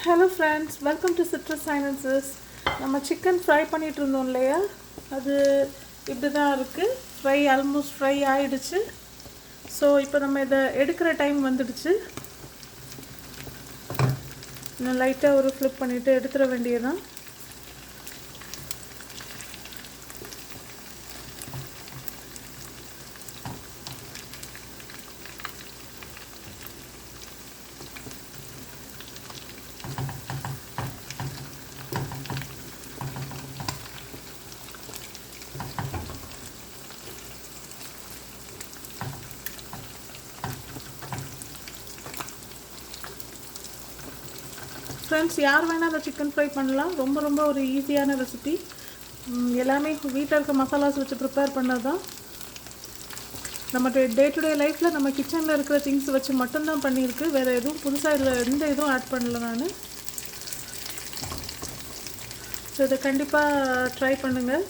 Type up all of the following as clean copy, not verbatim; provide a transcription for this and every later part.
Hello friends, welcome to citrus silencers. நம்ம chicken fry பண்ணிகிட்டு இருந்தோம் இல்லையா, அது இப்படி தான் இருக்குது. ஆல்மோஸ்ட் ஃப்ரை ஆகிடுச்சு. ஸோ இப்போ நம்ம இதை எடுக்கிற டைம் வந்துடுச்சு. இன்னும் லைட்டாக ஒரு ஃப்ளிப் பண்ணிவிட்டு எடுத்துட வேண்டியதான். ஃப்ரெண்ட்ஸ், யார் வேணால் அந்த சிக்கன் ஃப்ரை பண்ணலாம். ரொம்ப ரொம்ப ஒரு ஈஸியான ரெசிபி. எல்லாமே வீட்டில் இருக்க மசாலாஸ் வச்சு ப்ரிப்பேர் பண்ணது தான். நம்ம டே டு டே லைஃப்பில் நம்ம கிச்சனில் இருக்கிற திங்ஸ் வச்சு மட்டும்தான் பண்ணியிருக்கு. வேறு எதுவும் புதுசாக இதில் எந்த இதுவும் ஆட் பண்ணல நான். ஸோ இதை கண்டிப்பாக ட்ரை பண்ணுங்கள்.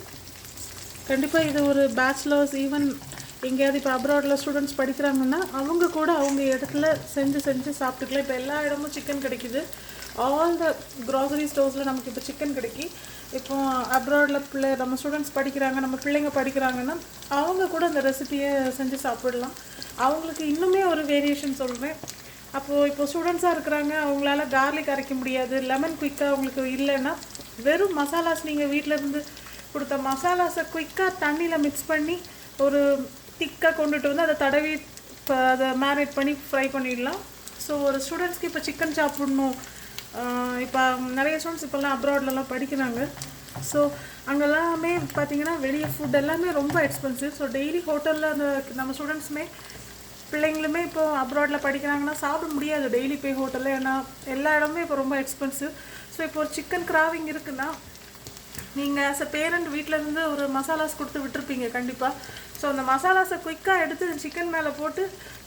கண்டிப்பாக இது ஒரு பேச்சுலர்ஸ், ஈவன் எங்கேயாவது இப்போ அப்ராடில் ஸ்டூடெண்ட்ஸ் படிக்கிறாங்கன்னா அவங்க கூட அவங்க இடத்துல செஞ்சு சாப்பிட்டுக்கலாம். இப்போ எல்லா இடமும் சிக்கன் கிடைக்கிது. ஆல் த க்ராசரி ஸ்டோர்ஸில் நமக்கு இப்போ சிக்கன் கிடைக்கி. இப்போ அப்ராடில் நம்ம ஸ்டூடெண்ட்ஸ் படிக்கிறாங்க, நம்ம பிள்ளைங்க படிக்கிறாங்கன்னா அவங்க கூட அந்த ரெசிபியை செஞ்சு சாப்பிடலாம். அவங்களுக்கு இன்னுமே ஒரு வேரியேஷன் சொல்கிறேன். அப்போது இப்போ ஸ்டூடெண்ட்ஸாக இருக்கிறாங்க, அவங்களால கார்லிக் அரைக்க முடியாது, லெமன் குயிக்காக அவங்களுக்கு இல்லைன்னா வெறும் மசாலாஸ் நீங்கள் வீட்டிலேருந்து கொடுத்த மசாலாஸை குயிக்காக தண்ணியில் மிக்ஸ் பண்ணி ஒரு திக்காக கொண்டுட்டு வந்து அதை தடவி அதை மேரினேட் பண்ணி ஃப்ரை பண்ணிடலாம். ஸோ ஒரு ஸ்டூடெண்ட்ஸ்க்கு இப்போ சிக்கன் சாப்பிட்ணும். இப்போ நிறைய ஸ்டூடெண்ட்ஸ் இப்போல்லாம் அப்ராட்லலாம் படிக்கிறாங்க. ஸோ அங்கெல்லாமே பார்த்திங்கன்னா வெளியே ஃபுட் எல்லாமே ரொம்ப எக்ஸ்பென்சிவ். ஸோ டெய்லி ஹோட்டலில் அந்த நம்ம ஸ்டூடெண்ட்ஸுமே பிள்ளைங்களுமே இப்போது அப்ராடில் படிக்கிறாங்கன்னா சாப்பிட முடியாது டெய்லி போய் ஹோட்டலில். ஏன்னா எல்லா இடமுமே இப்போ ரொம்ப எக்ஸ்பென்சிவ். ஸோ இப்போ ஒரு சிக்கன் கிராவிங் இருக்குன்னா நீங்கள் ஆஸ் அ பேரண்ட் வீட்டிலேருந்து ஒரு மசாலாஸ் கொடுத்து விட்டுருப்பீங்க கண்டிப்பாக. ஸோ அந்த மசாலாஸை குயிக்காக எடுத்து சிக்கன் மேலே போட்டு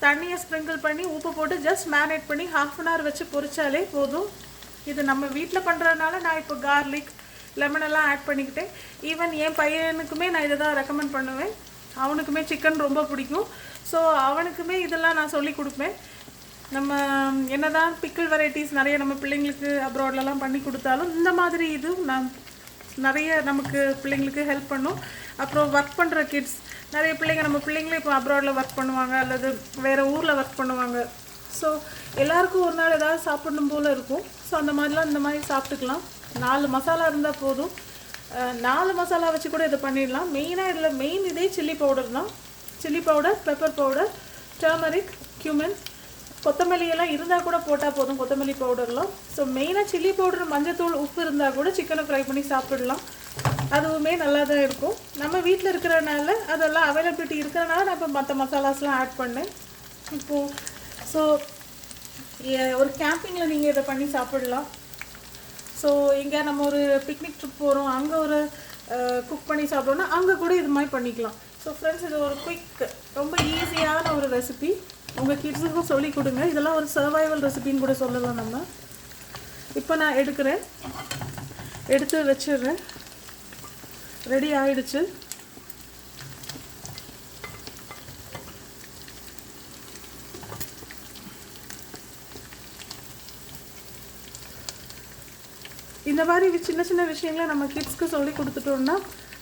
தண்ணியை ஸ்ப்ரிங்கிள் பண்ணி உப்பு போட்டு ஜஸ்ட் மேரினேட் பண்ணி ½ hour வச்சு பொரிச்சாலே போதும். இது நம்ம வீட்டில் பண்ணுறதுனால நான் இப்போ கார்லிக் லெமன் எல்லாம் ஆட் பண்ணிக்கிட்டேன். ஈவன் என் பையனுக்குமே நான் இதை தான் ரெக்கமெண்ட் பண்ணுவேன். அவனுக்குமே சிக்கன் ரொம்ப பிடிக்கும். ஸோ அவனுக்குமே இதெல்லாம் நான் சொல்லி கொடுப்பேன். நம்ம என்ன தான் பிக்கிள் வெரைட்டிஸ் நிறைய நம்ம பிள்ளைங்களுக்கு அப்ராட்லலாம் பண்ணி கொடுத்தாலும் இந்த மாதிரி இது நான் நிறைய நமக்கு பிள்ளைங்களுக்கு ஹெல்ப் பண்ணும். அப்புறம் ஒர்க் பண்ணுற கிட்ஸ் நிறைய பிள்ளைங்க, நம்ம பிள்ளைங்களே இப்போ அப்ராடில் ஒர்க் பண்ணுவாங்க அல்லது வேறு ஊரில் ஒர்க் பண்ணுவாங்க. ஸோ எல்லாருக்கும் ஒரு நாள் ஏதாவது சாப்பிடணும் போல் இருக்கும். ஸோ அந்த மாதிரிலாம் இந்த மாதிரி சாப்பிட்டுக்கலாம். 4 மசாலா இருந்தால் போதும். 4 மசாலா வச்சு கூட இதை பண்ணிடலாம். மெயினாக இதில் மெயின் இதே சில்லி பவுடர் தான். Chilli powder, pepper powder, turmeric, cumin, கொத்தமல்லியெல்லாம் இருந்தால் கூட போட்டால் போதும், கொத்தமல்லி பவுடர்லாம். ஸோ மெயினாக சில்லி பவுடர், மஞ்சத்தூள், உப்பு இருந்தால் கூட சிக்கனை ஃப்ரை பண்ணி சாப்பிடலாம். அதுவுமே நல்லா தான் இருக்கும். நம்ம வீட்டில் இருக்கிறனால அதெல்லாம் அவைலபிலிட்டி இருக்கிறனால நான் இப்போ மற்ற மசாலாஸ்லாம் ஆட் பண்ணேன் இப்போது. ஸோ ஒரு கேம்பிங்கில் நீங்கள் இதை பண்ணி சாப்பிடலாம். ஸோ எங்கே நம்ம ஒரு பிக்னிக் ட்ரிப் போகிறோம், அங்கே ஒரு குக் பண்ணி சாப்பிட்றோன்னா அங்கே கூட இது மாதிரி பண்ணிக்கலாம். ஸோ ஃப்ரெண்ட்ஸ், இது ஒரு குயிக் ரொம்ப ஈஸியான ஒரு ரெசிபி. உங்கள் கிட்ஸுக்கும் சொல்லி கொடுங்க. இதெல்லாம் ஒரு சர்வைவல் ரெசிபின்னு கூட சொல்லலாம் நம்ம. இப்போ நான் எடுத்து வச்சிடுறேன். ரெடி ஆகிடுச்சு. இந்த மாதிரி சின்ன சின்ன விஷயங்களை நம்ம கிட்ஸ்க்கு சொல்லி கொடுத்துட்டோம்னா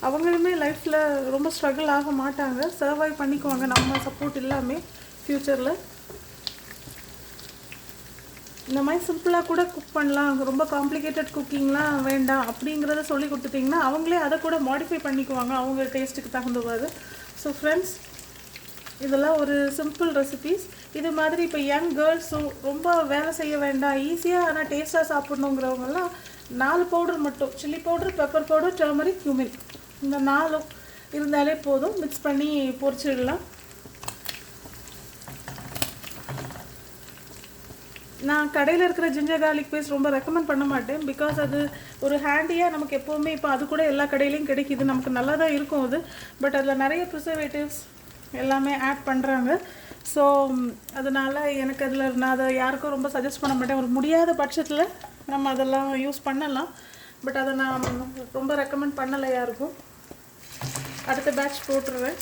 அவங்களுமே லைஃப்பில் ரொம்ப ஸ்ட்ரகிள் ஆக மாட்டாங்க, சர்வைவ் பண்ணிக்குவாங்க நம்ம சப்போர்ட் இல்லாமல் ஃப்யூச்சரில். இந்த மாதிரி சிம்பிளாக கூட குக் பண்ணலாம், ரொம்ப காம்ப்ளிகேட்டட் குக்கிங்லாம் வேண்டாம் அப்படிங்கிறத சொல்லி கொடுத்துட்டிங்கன்னா அவங்களே அதை கூட மாடிஃபை பண்ணிக்குவாங்க அவங்க டேஸ்ட்டுக்கு தகுந்தவாறு. ஸோ ஃப்ரெண்ட்ஸ், இதெல்லாம் ஒரு சிம்பிள் ரெசிபீஸ். இது மாதிரி இப்போ யங் கேர்ள்ஸும் ரொம்ப வேலை செய்ய வேண்டாம், ஈஸியாக ஆனால் டேஸ்ட்டாக சாப்பிட்ணுங்கிறவங்கெல்லாம் 4 பவுடர் மட்டும், chilli powder, pepper powder, turmeric, cumin, இந்த 4 இருந்தாலே போதும். மிக்ஸ் பண்ணி பொரிச்சிடலாம். நான் கடையில் இருக்கிற ஜிஞ்சர் கார்லிக் பேஸ்ட் ரொம்ப ரெக்கமெண்ட் பண்ண மாட்டேன். பிகாஸ் அது ஒரு ஹேண்டியாக நமக்கு எப்போவுமே இப்போ அது கூட எல்லா கடையிலையும் கிடைக்கிது, நமக்கு நல்லா தான் இருக்கும் அது. பட் அதில் நிறைய ப்ரிசர்வேட்டிவ்ஸ் எல்லாமே ஆட் பண்ணுறாங்க. ஸோ அதனால் எனக்கு நான் அதை யாருக்கும் ரொம்ப சஜஸ்ட் பண்ண மாட்டேன். ஒரு முடியாத பட்சத்தில் நம்ம அதெல்லாம் யூஸ் பண்ணலாம். பட் அதை நான் ரொம்ப ரெக்கமெண்ட் பண்ணலை யாருக்கும். அடுத்த பேட்ச் போட்டுருவேன்.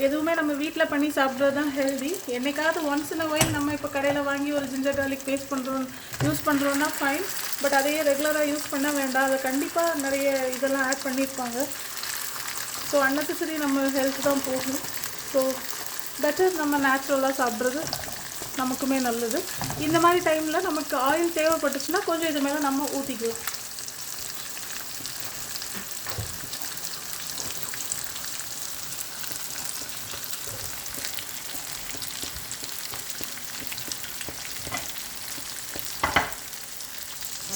எதுவுமே நம்ம வீட்டில் பண்ணி சாப்பிட்றது தான் ஹெல்தி. என்னைக்காவது ஒன்ஸ் இன் அ வைல் நம்ம இப்போ கடையில் வாங்கி ஒரு ஜிஞ்சர் கார்லிக் பேஸ்ட் யூஸ் பண்ணுறோன்னா ஃபைன். பட் அதையே ரெகுலராக யூஸ் பண்ண வேண்டாம். அதை கண்டிப்பாக நிறைய இதெல்லாம் ஆட் பண்ணியிருப்பாங்க. ஸோ அன்னெசரி நம்ம ஹெல்த் தான் போகும். ஸோ பெட்டர் நம்ம நேச்சுரலாக சாப்பிட்றது நமக்குமே நல்லது. இந்த மாதிரி டைமில் நமக்கு ஆயில் தேவைப்பட்டுச்சுன்னா கொஞ்சம் இது மேலே நம்ம ஊற்றிக்கலாம்.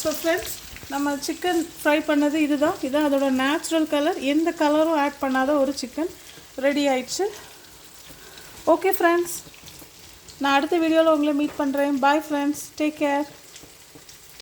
ஸோ ஃப்ரெண்ட்ஸ், நம்ம சிக்கன் ஃப்ரை பண்ணது இதுதான் அதோட நேச்சுரல் கலர். எந்த கலரும் ஆட் பண்ணாத ஒரு சிக்கன் ரெடி ஆயிடுச்சு. ஓகே ஃப்ரெண்ட்ஸ், நான் அடுத்த வீடியோவில் உங்களை மீட் பண்ணுறேன். Bye friends, take care.